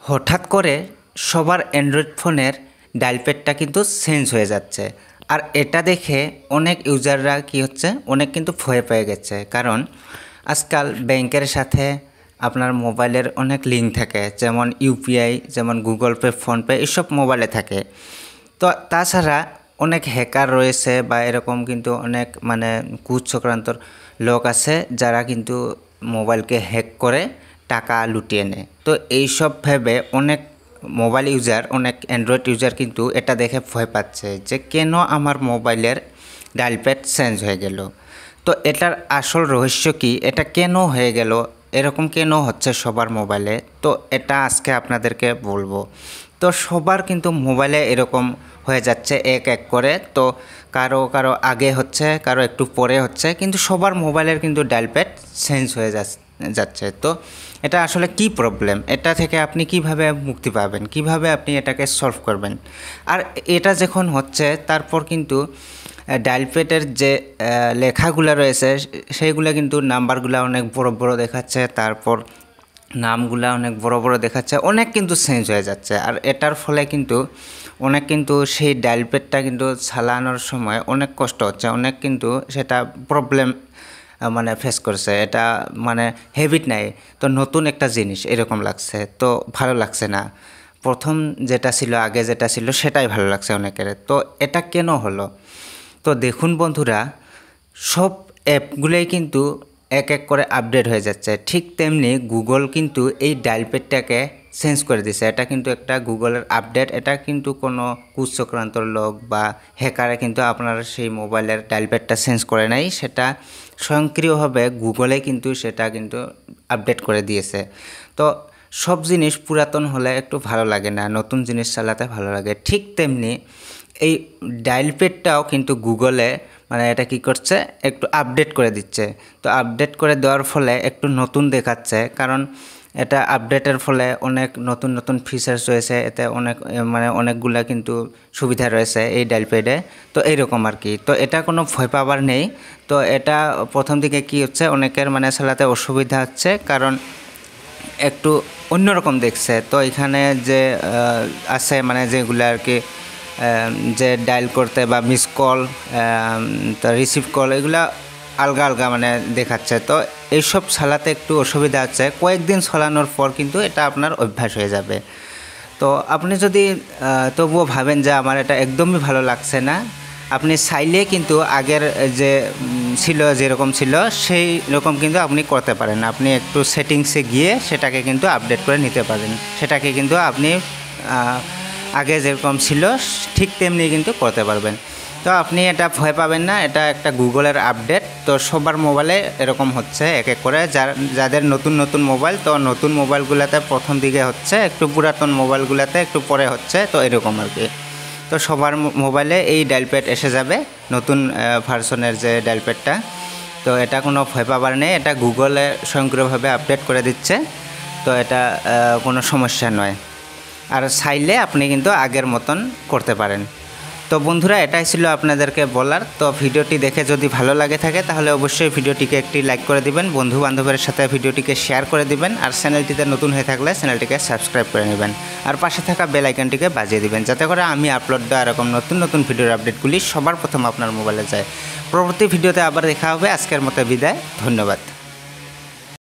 হঠাৎ করে সবার অ্যান্ড্রয়েড ফোনের ডায়াল প্যাডটা কিন্তু চেঞ্জ হয়ে যাচ্ছে। আর এটা দেখে অনেক ইউজাররা কি হচ্ছে, অনেক কিন্তু ভয় পেয়ে গেছে। কারণ আজকাল ব্যাংকের সাথে আপনার মোবাইলের অনেক লিঙ্ক থাকে, যেমন ইউপিআই, যেমন গুগল পে, ফোনপে, এসব মোবাইলে থাকে। তো তাছাড়া অনেক হ্যাকার রয়েছে বা এরকম কিন্তু অনেক কুচক্রান্তর লোক আছে যারা কিন্তু মোবাইলকে হ্যাক করে টাকা লুটিয়ে নেয়। তো এইসব ভেবে অনেক মোবাইল ইউজার, অনেক অ্যান্ড্রয়েড ইউজার কিন্তু এটা দেখে ভয় পাচ্ছে যে কেন আমার মোবাইলের ডায়াল প্যাড চেঞ্জ হয়ে গেল। তো এটার আসল রহস্য কি, এটা কেন হয়ে গেল, এরকম কেন হচ্ছে সবার মোবাইলে, তো এটা আজকে আপনাদেরকে বলবো। তো সবার কিন্তু মোবাইলে এরকম হয়ে যাচ্ছে এক এক করে। তো কারো কারো আগে হচ্ছে, কারো একটু পরে হচ্ছে, কিন্তু সবার মোবাইলের কিন্তু ডায়াল প্যাড চেঞ্জ হয়ে যাচ্ছে। তো এটা আসলে কি প্রবলেম, এটা থেকে আপনি কিভাবে মুক্তি পাবেন, কিভাবে আপনি এটাকে সলভ করবেন। আর এটা যখন হচ্ছে তারপর কিন্তু ডায়াল প্যাডের যে লেখাগুলো রয়েছে সেইগুলো কিন্তু নাম্বারগুলো অনেক বড় বড় দেখাচ্ছে, তারপর নামগুলা অনেক বড় বড় দেখাচ্ছে, অনেক কিন্তু চেঞ্জ হয়ে যাচ্ছে। আর এটার ফলে কিন্তু অনেক কিন্তু সেই ডায়াল প্যাডটা কিন্তু চালানোর সময় অনেক কষ্ট হচ্ছে, অনেক কিন্তু সেটা প্রবলেম ফেস করছে। এটা হ্যাবিট নাই, তো নতুন একটা জিনিস এরকম লাগছে, তো ভালো লাগছে না। প্রথম যেটা ছিল, আগে যেটা ছিল সেটাই ভালো লাগছে অনেকের। তো এটা কেন হলো? তো দেখুন বন্ধুরা, সব অ্যাপগুলোই কিন্তু এক এক করে আপডেট হয়ে যাচ্ছে। ঠিক তেমনি গুগল কিন্তু এই ডায়াল প্যাডটাকে চেঞ্জ করে দিছে। এটা কিন্তু একটা গুগলের আপডেট, এটা কিন্তু কোনো কুচক্রান্তর লোক বা হ্যাকারে কিন্তু আপনার সেই মোবাইলের ডায়াল প্যাডটা চেঞ্জ করে নাই, সেটা স্বয়ংক্রিয়ভাবে গুগলে কিন্তু সেটা কিন্তু আপডেট করে দিয়েছে। তো সব জিনিস পুরাতন হলে একটু ভালো লাগে না, নতুন জিনিস চালাতে ভালো লাগে। ঠিক তেমনি এই ডায়াল প্যাডটাও কিন্তু গুগলে এটা কি করছে, একটু আপডেট করে দিচ্ছে। তো আপডেট করে দেওয়ার ফলে একটু নতুন দেখাচ্ছে, কারণ এটা আপডেটের ফলে অনেক নতুন নতুন ফিচার্স রয়েছে, এতে অনেক অনেকগুলা কিন্তু সুবিধা রয়েছে এই ডায়াল প্যাডে। তো এইরকম আর কি। তো এটা কোনো ভয় পাবার নেই। তো এটা প্রথম দিকে কি হচ্ছে, অনেকের চালাতে অসুবিধা হচ্ছে, কারণ একটু অন্যরকম দেখছে। তো এখানে যে আছে যেগুলো আর কি, যে ডায়াল করতে বা মিস কল, তো রিসিভ কল, এগুলা আলগা আলগা দেখাচ্ছে। তো এইসব চালাতে একটু অসুবিধা হচ্ছে। কয়েকদিন চালানোর পর কিন্তু এটা আপনার অভ্যাস হয়ে যাবে। তো আপনি যদি তবুও ভাবেন যে আমার এটা একদমই ভালো লাগছে না, আপনি চাইলে কিন্তু আগের যে ছিল, যেরকম ছিল সেই রকম কিন্তু আপনি করতে পারেন। আপনি একটু সেটিংসে গিয়ে সেটাকে কিন্তু আপডেট করে নিতে পারেন। সেটাকে কিন্তু আপনি আগে যেরকম ছিল ঠিক তেমনি কিন্তু করতে পারবেন। তো আপনি এটা ভয় পাবেন না, এটা একটা গুগলের আপডেট। তো সবার মোবাইলে এরকম হচ্ছে এক এক করে। যাদের নতুন নতুন মোবাইল, তো নতুন মোবাইলগুলোতে প্রথম দিকে হচ্ছে, একটু পুরাতন মোবাইলগুলোতে একটু পরে হচ্ছে, তো এরকম আর কি। তো সবার মোবাইলে এই ডায়াল প্যাড এসে যাবে, নতুন ভার্সনের যে ডায়াল প্যাডটা। তো এটা কোনো ভয় পাবার নেই, এটা গুগলে স্বয়ংক্রিয়ভাবে আপডেট করে দিচ্ছে। তো এটা কোনো সমস্যা নয়। আর চাইলে আপনি কিন্তু আগের মতন করতে পারেন। তো বন্ধুরা, এটাই ছিল আপনাদেরকে বলার। তো ভিডিওটি দেখে যদি ভালো লাগে থাকে তাহলে অবশ্যই ভিডিওটিকে একটি লাইক করে দিবেন, বন্ধু বান্ধবের সাথে ভিডিওটিকে শেয়ার করে দিবেন, আর চ্যানেলটিতে নতুন হয়ে থাকলে চ্যানেলটিকে সাবস্ক্রাইব করে নেবেন, আর পাশে থাকা বেল আইকনটিকে বাজিয়ে দিবেন, যাতে করে আমি আপলোড দেওয়া এরকম নতুন নতুন ভিডিওর আপডেটগুলি সবার প্রথম আপনার মোবাইলে যায়। পরবর্তী ভিডিওতে আবার দেখা হবে। আজকের মতো বিদায়, ধন্যবাদ।